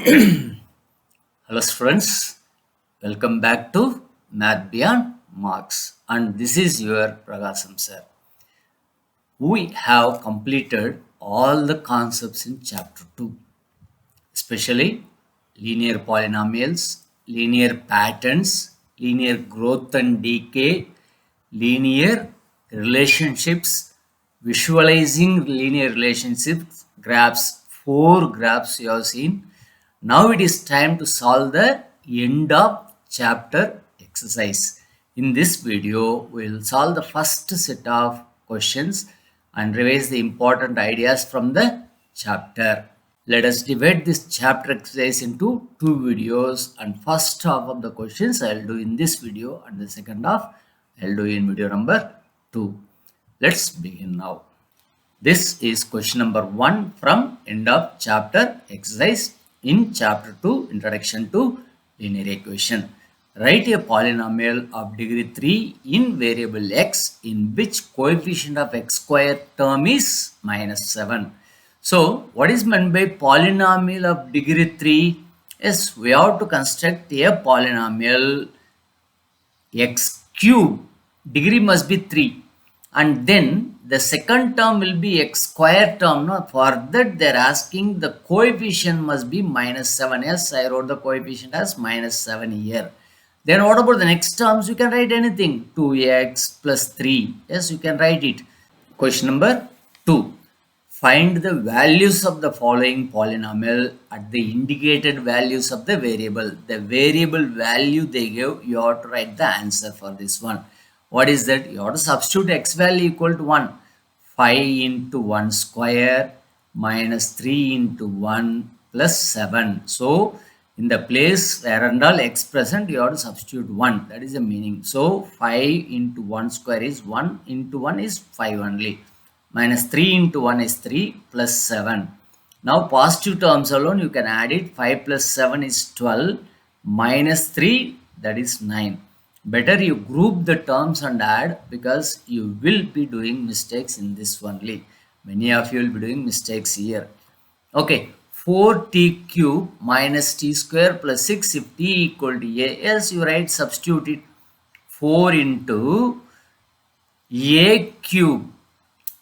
Hello students, welcome back to Math Beyond Marks, and this is your Pragasam sir. We have completed all the concepts in chapter 2, especially linear polynomials, linear patterns, linear growth and decay, linear relationships, visualizing linear relationships, graphs, 4 graphs you have seen. Now it is time to solve the end of chapter exercise. In this video, we will solve the first set of questions and revise the important ideas from the chapter. Let us divide this chapter exercise into 2 videos, and first half of the questions I will do in this video and the second half I will do in video number 2. Let's begin now. This is question number 1 from end of chapter exercise in chapter 2, introduction to linear equation. Write a polynomial of degree 3 in variable x in which coefficient of x square term is -7. So, what is meant by polynomial of degree 3? Yes, we have to construct a polynomial x cube. Degree must be 3. And then the second term will be x square term. No? For that, they are asking the coefficient must be -7. Yes, I wrote the coefficient as -7 here. Then what about the next terms? You can write anything. 2x plus 3. Yes, you can write it. Question number 2. Find the values of the following polynomial at the indicated values of the variable. The variable value they give, you have to write the answer for this one. What is that? You have to substitute x value equal to 1. 5 into 1 square minus 3 into 1 plus 7. So, in the place where and all x present, you have to substitute 1. That is the meaning. So, 5 into 1 square is 1 into 1 is 5 only. Minus 3 into 1 is 3 plus 7. Now positive terms alone you can add it. 5 plus 7 is 12 minus 3 that is 9. Better you group the terms and add because you will be doing mistakes in this only. Many of you will be doing mistakes here. Okay, 4t cube minus t square plus 6 if t equal to a. Yes, you write substitute it. 4 into a cube.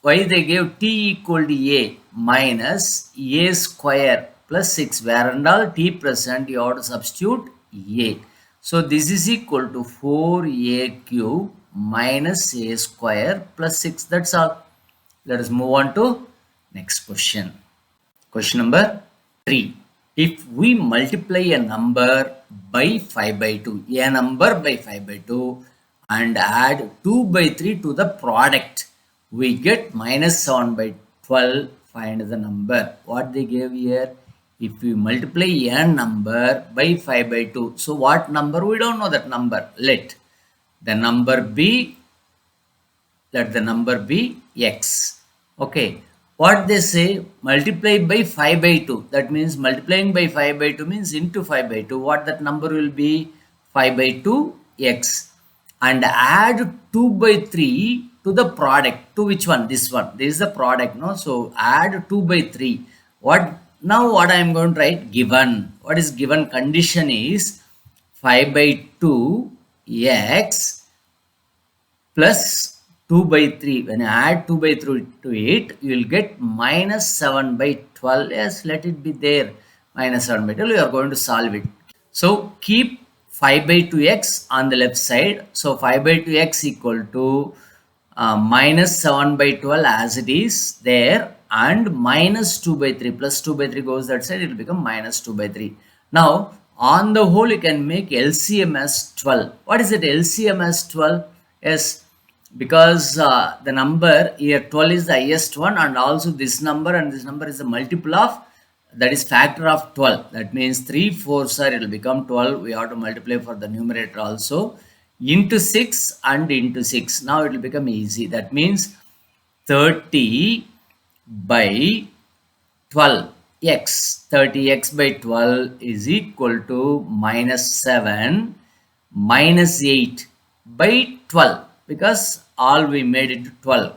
Why they gave t equal to a minus a square plus 6, where and all t present you have to substitute a. So this is equal to 4a cube minus a square plus 6. That's all. Let us move on to next question. Question number 3. If we multiply a number by 5 by 2, a number by 5 by 2 and add 2 by 3 to the product, we get -7 by 12. Find the number. What they gave here? If we multiply a number by 5 by 2. So what number? We don't know that number. Let the number be x. Okay. What they say? Multiply by 5 by 2. That means multiplying by 5 by 2 means into 5 by 2. What that number will be? 5 by 2 x. And add 2 by 3 to the product. To which one? This one. This is the product. No. So add 2 by 3. What I am going to write? Given. What is given condition is 5 by 2 x plus 2 by 3. When you add 2 by 3 to it, you will get -7 by 12. Yes, let it be there. -7 by 12. You are going to solve it. So keep 5 by 2x on the left side. So 5 by 2x equal to -7 by 12 as it is there, and -2 by 3 plus 2 by 3 goes that side, it will become -2 by 3. Now on the whole you can make LCM as 12. What is it? LCM as 12? Yes, because the number here 12 is the highest one, and also this number and this number is the multiple of, that is factor of 12. That means 3 4s are, it will become 12. We have to multiply for the numerator also, into 6 and into 6. Now it will become easy. That means 30 by 12 x. 30x by 12 is equal to -7 minus 8 by 12, because all we made it to 12.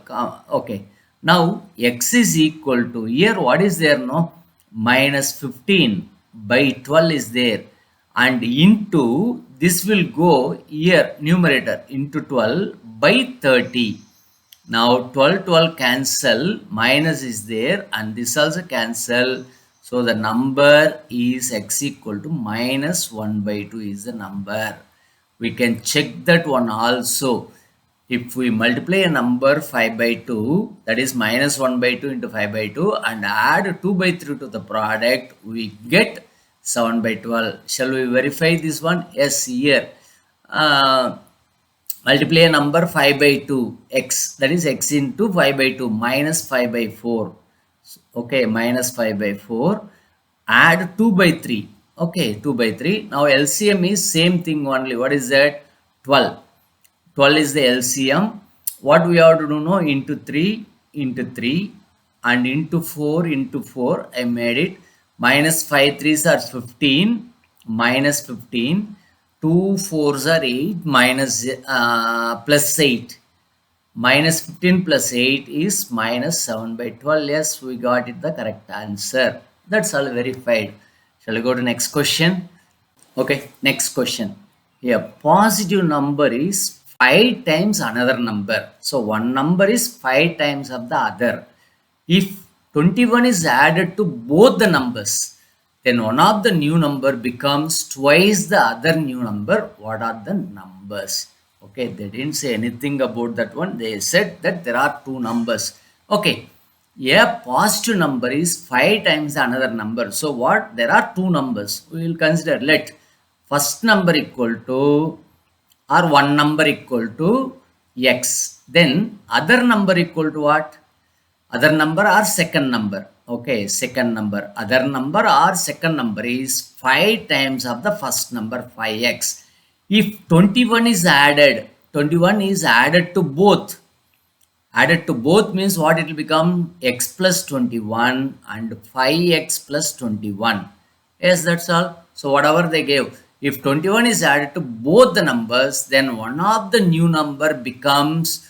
Okay. Now x is equal to, here what is there? No, -15 by 12 is there, and into this will go here numerator into 12 by 30. Now 12 cancel, minus is there, and this also cancel. So the number is x equal to minus 1 by 2 is the number. We can check that one also. If we multiply a number 5 by 2, that is minus 1 by 2 into 5 by 2, and add 2 by 3 to the product, we get 7 by 12. Shall we verify this one? Yes, here. Multiply a number 5 by 2, x, that is x into 5 by 2, minus 5 by 4. Okay, minus 5 by 4. Add 2 by 3. Okay, 2 by 3. Now LCM is same thing only. What is that? 12. 12 is the LCM. What we have to do now? Into 3 and into 4 I made it. Minus 5 3s are 15, minus 15. 2 4s are 8, minus plus 8. Minus 15 plus 8 is minus 7 by 12. Yes, we got it the correct answer. That's all verified. Shall we go to next question? Okay, next question. A positive number is 5 times another number. So one number is 5 times of the other. If 21 is added to both the numbers, then one of the new number becomes twice the other new number. What are the numbers? Okay, they didn't say anything about that one. They said that there are two numbers. Okay, a positive number is 5 times another number. So what? There are two numbers. We will consider, let first number equal to, or one number equal to x. Then other number equal to what? Other number or second number. Okay, second number. Other number or second number is 5 times of the first number, 5x. If 21 is added, 21 is added to both. Added to both means what it will become? X plus 21 and 5x plus 21. Yes, that's all. So whatever they gave. If 21 is added to both the numbers, then one of the new number becomes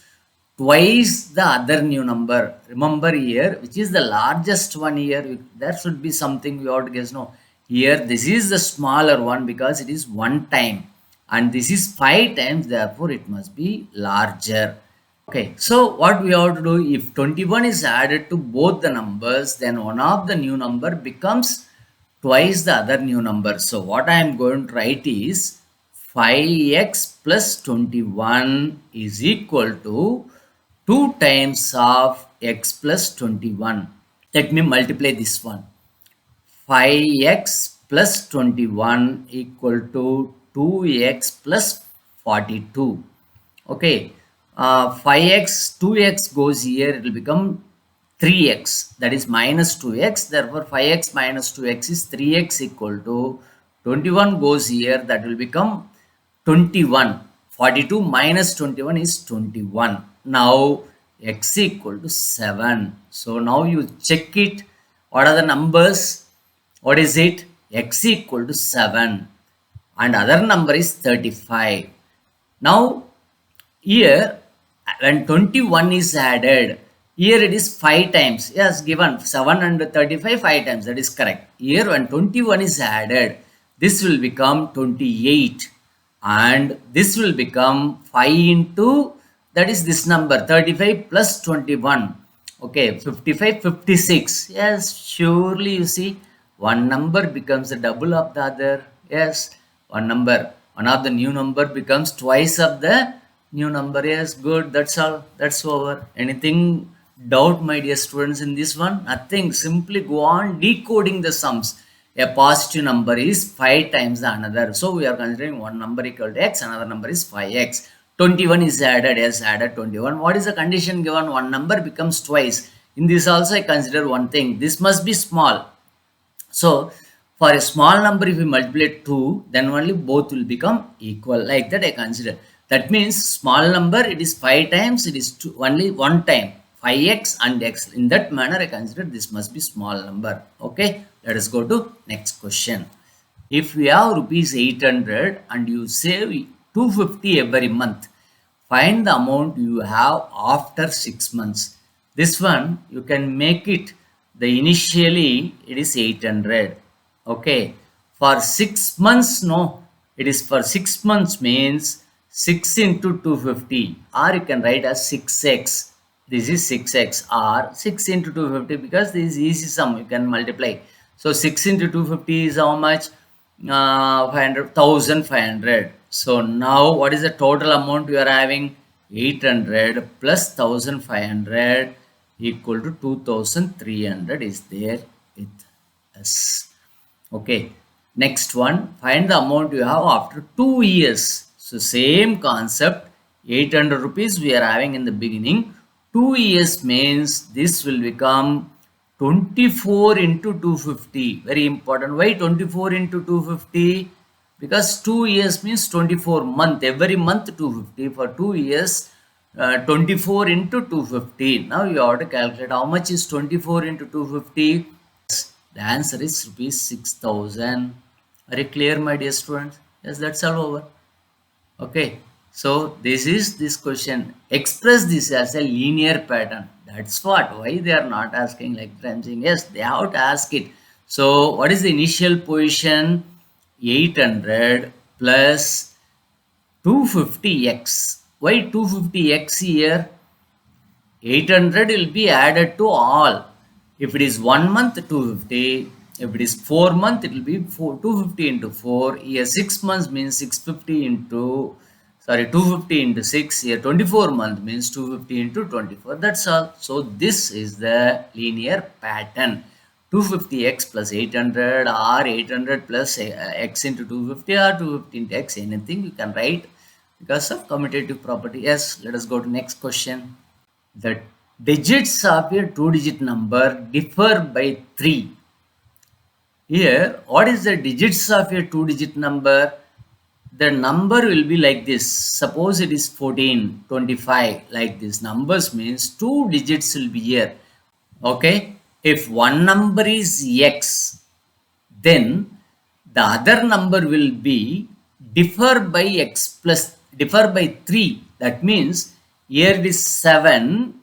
twice the other new number. Remember here, which is the largest one here? There should be something we ought to guess. No, here this is the smaller one because it is one time, and this is 5 times, therefore it must be larger. Okay, so what we have to do, if 21 is added to both the numbers, then one of the new number becomes twice the other new number. So what I am going to write is 5x plus 21 is equal to 2 times of x plus 21. Let me multiply this one. 5x plus 21 equal to 2x plus 42. Okay, 5x, 2x goes here, it will become 3x, that is minus 2x. Therefore 5x minus 2x is 3x equal to 21 goes here, that will become 21. 42 minus 21 is 21. Now x equal to 7. So now you check it. What are the numbers? What is it? X equal to 7 and other number is 35. Now here when 21 is added, here it is 5 times. Yes, given 7 and 35 5 times, that is correct. Here when 21 is added, this will become 28 and this will become 5 into, that is this number 35 plus 21. Okay, 55 56. Yes, surely you see one number becomes the double of the other. Yes, one of the new number becomes twice of the new number. Yes, good. That's all. That's over. Anything doubt, my dear students, in this one? Nothing. Simply go on decoding the sums. A positive number is 5 times the another. So we are considering one number equal to x, another number is 5x. 21 is added. Yes, added 21. What is the condition given? One number becomes twice. In this also I consider one thing. This must be small. So for a small number, if we multiply 2, then only both will become equal. Like that I consider. That means small number, it is 5 times, it is only one time, 5x and x. In that manner I consider this must be small number. Okay, let us go to next question. If you have rupees 800 and you save 250 every month, find the amount you have after 6 months. This one you can make it, the initially it is 800. Okay, for 6 months, no, it is for 6 months means 6 into 250, or you can write as 6x. This is 6x or 6 into 250 because this is easy sum, you can multiply. So 6 into 250 is how much? 500, 1500. So now what is the total amount you are having? 800 plus 1500 equal to 2300 is there with us. Okay, next one, find the amount you have after 2 years. So same concept, 800 rupees we are having in the beginning. 2 years means this will become 24 into 250. Very important. Why 24 into 250? Because 2 years means 24 month. Every month 250 for 2 years. 24 into 250. Now you have to calculate how much is 24 into 250. The answer is rupees 6000. Are you clear, my dear students? Yes, that's all over. Okay, so this is this question. Express this as a linear pattern. That's what. Why they are not asking like I'm saying? Yes, they have to ask it. So what is the initial position? 800 plus 250x. Why 250x here? 800 will be added to all. If it is 1 month, 250. If it is 4 months, it will be 250 into 4. Here 6 months means 650 into, sorry, 250 into 6. Here 24 month means 250 into 24. That's all. So this is the linear pattern. 250x plus 800 or 800 plus x into 250 or 250 into x, anything you can write because of commutative property. Yes, let us go to next question. The digits of a two-digit number differ by 3. Here, what is the digits of a two-digit number? The number will be like this. Suppose it is 14, 25, like this. Numbers means two digits will be here. Okay. If one number is x, then the other number will be differ by x plus differ by 3. That means here it is 7.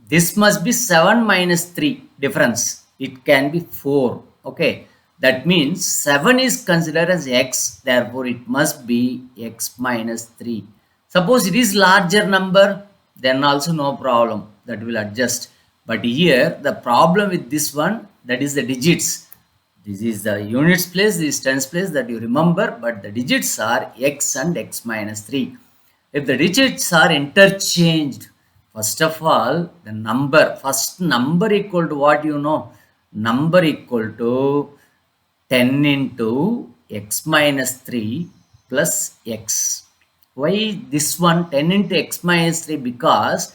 This must be 7 minus 3 difference. It can be 4. Okay. That means 7 is considered as x. Therefore, it must be x minus 3. Suppose it is larger number, then also no problem. That will adjust. But here the problem with this one, that is the digits. This is the units place, this is tens place that you remember, but the digits are x and x minus 3. If the digits are interchanged, first of all, the number, first number equal to what you know? Number equal to 10 into x minus 3 plus x. Why this one 10 into x minus 3? Because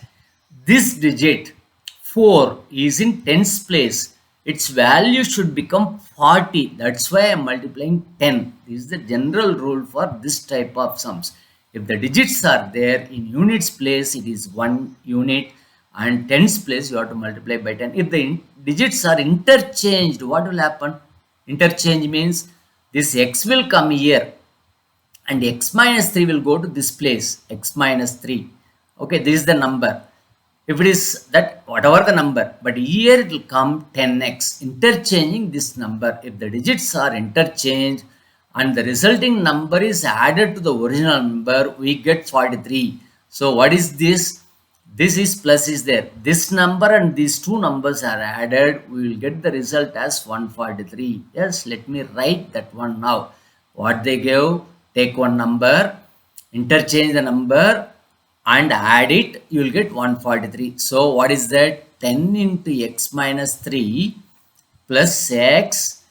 this digit 4 is in tens place. Its value should become 40. That's why I am multiplying 10. This is the general rule for this type of sums. If the digits are there in units place, it is 1 unit, and tens place you have to multiply by 10. If the digits are interchanged, what will happen? Interchange means this x will come here and x minus 3 will go to this place, x minus 3. Okay, this is the number. If it is that, whatever the number, but here it will come 10x, interchanging this number. If the digits are interchanged and the resulting number is added to the original number, we get 43. So what is this? This is plus is there. This number and these two numbers are added. We will get the result as 143. Yes, let me write that one now. What they gave, take one number, interchange the number and add it, you will get 143. So what is that? 10 into x minus 3 plus x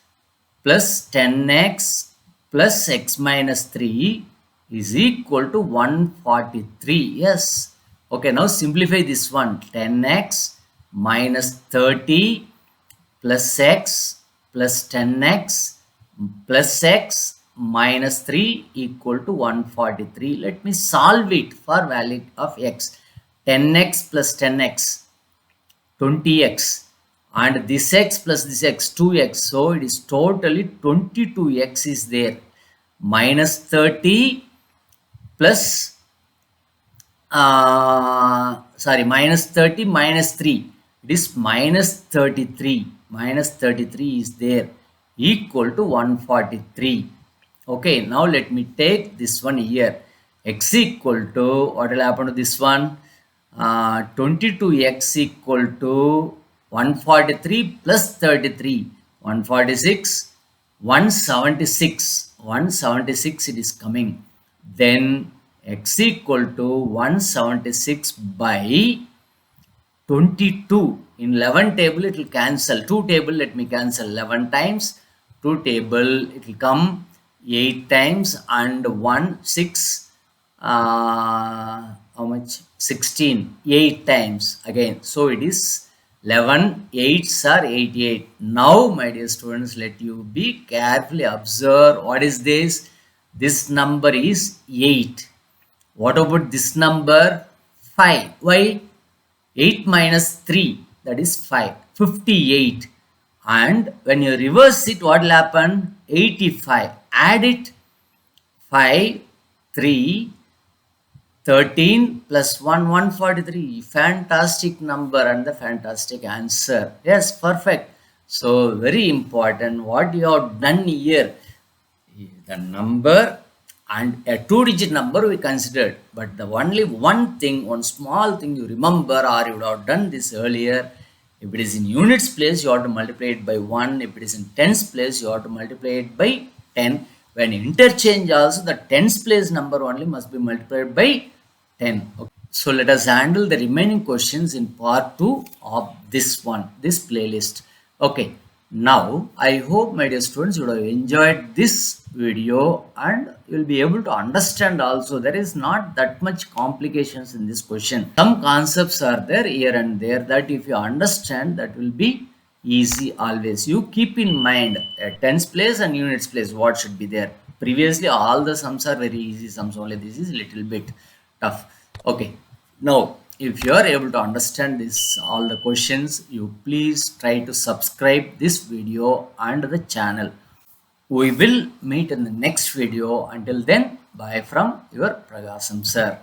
plus 10x plus x minus 3 is equal to 143. Yes. Okay, now simplify this one. 10x minus 30 plus x plus 10x plus x minus 3 equal to 143. Let me solve it for value of x. 10x plus 10x, 20x, and this x plus this x, 2x. So it is totally 22x is there. Minus 30 plus minus 30 minus 3, it is minus 33. Minus 33 is there. equal to 143. Okay, now let me take this one here. X equal to, what will happen to this one? 22x equal to 143 plus 33, 146, 176, 176 it is coming. Then x equal to 176 by 22. In 11 table it will cancel. 2 table, let me cancel 11 times. 2 table it will come 8 times, and 1 6, how much, 16, 8 times again. So it is 11 8s are 88. Now my dear students, let you be carefully observe what is this. This number is 8. What about this number 5? Why? 8 minus 3, that is 5, 58. And when you reverse it, what will happen? 85. Add it. 5, 3, 13 plus 1, 143. Fantastic number and the fantastic answer. Yes, perfect. So very important what you have done here. The number and a 2-digit number we considered, but the only one thing, one small thing you remember, or you would have done this earlier. If it is in units place, you have to multiply it by 1. If it is in tens place, you have to multiply it by 10. When interchange also, the tens place number only must be multiplied by 10. Okay. So let us handle the remaining questions in part 2 of this playlist. Okay. Now, I hope my dear students you would have enjoyed this video, and you will be able to understand also. There is not that much complications in this question. Some concepts are there here and there that if you understand, that will be easy always. You keep in mind tens place and units place what should be there. Previously all the sums are very easy sums, only this is little bit tough. Okay, now if you are able to understand this all the questions, you please try to subscribe this video and the channel. We will meet in the next video. Until then, bye from your Pragasam sir.